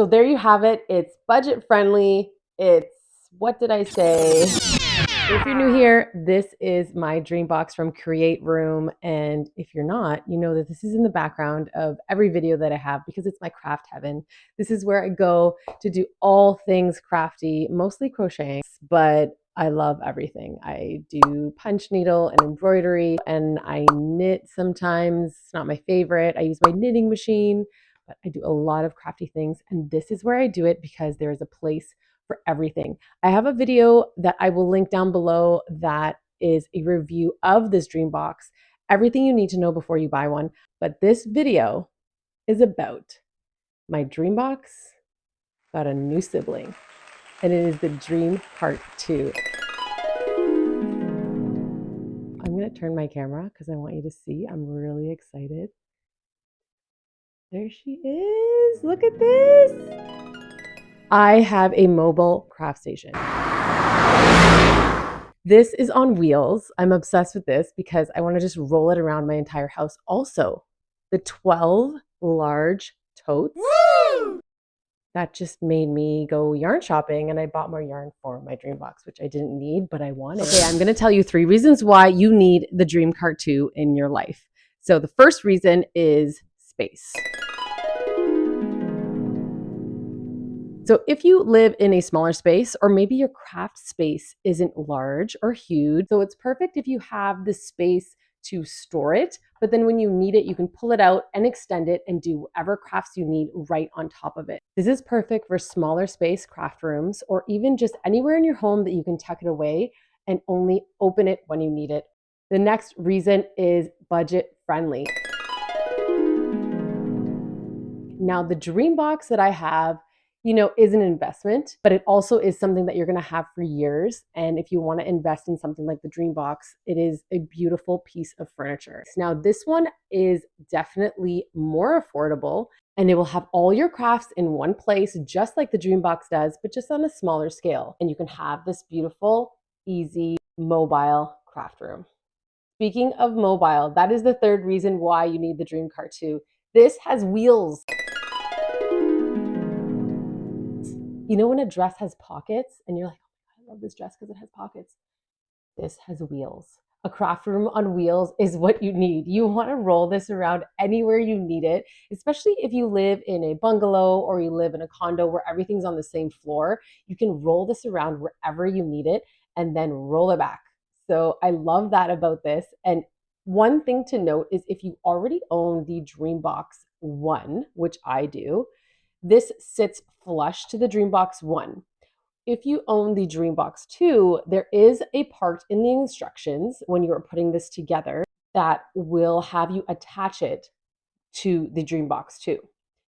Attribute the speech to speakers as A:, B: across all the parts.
A: So there you have it. It's budget friendly. It's, what did I say? If you're new here, this is my Dreambox from Create Room. And if you're not, you know that this is in the background of every video that I have because it's my craft heaven. This is where I go to do all things crafty, mostly crocheting, but I love everything. I do punch needle and embroidery, and I knit sometimes. It's not my favorite. I use my knitting machine, but I do a lot of crafty things. And this is where I do it because there is a place for everything. I have a video that I will link down below that is a review of this Dreambox, everything you need to know before you buy one. But this video is about my Dreambox got a new sibling, and it is the Dreamcart 2. I'm going to turn my camera because I want you to see. I'm really excited. There she is. Look at this. I have a mobile craft station. This is on wheels. I'm obsessed with this because I want to just roll it around my entire house. Also, the 12 large totes. Woo! That just made me go yarn shopping, and I bought more yarn for my Dreambox, which I didn't need, but I wanted. Okay, I'm going to tell you 3 reasons why you need the Dreamcart 2 in your life. So the first reason is space. So if you live in a smaller space, or maybe your craft space isn't large or huge, so it's perfect if you have the space to store it, but then when you need it, you can pull it out and extend it and do whatever crafts you need right on top of it. This is perfect for smaller space craft rooms, or even just anywhere in your home that you can tuck it away and only open it when you need it. The next reason is budget friendly. Now, the Dreambox that I have, is an investment, but it also is something that you're going to have for years. And if you want to invest in something like the Dreambox, it is a beautiful piece of furniture. Now, this one is definitely more affordable, and it will have all your crafts in one place, just like the Dreambox does, but just on a smaller scale. And you can have this beautiful, easy, mobile craft room. Speaking of mobile, that is the third reason why you need the Dreamcart 2. This has wheels. You know when a dress has pockets and you're like, oh, I love this dress because it has pockets. This has wheels. A craft room on wheels is what you need. You want to roll this around anywhere you need it, especially if you live in a bungalow or you live in a condo where everything's on the same floor. You can roll this around wherever you need it and then roll it back. So I love that about this. And one thing to note is if you already own the Dreambox 1, which I do, this sits flush to the Dreambox 1. If you own the Dreambox 2, there is a part in the instructions when you're putting this together that will have you attach it to the Dreambox 2.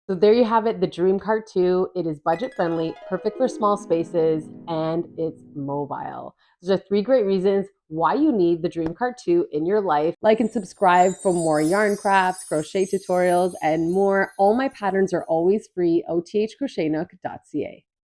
A: So there you have it, the Dreamcart 2. It is budget friendly, perfect for small spaces, and it's mobile. Those are 3 great reasons why you need the Dreamcart 2 in your life. Like and subscribe for more yarn crafts, crochet tutorials, and more. All my patterns are always free, othcrochetknook.ca.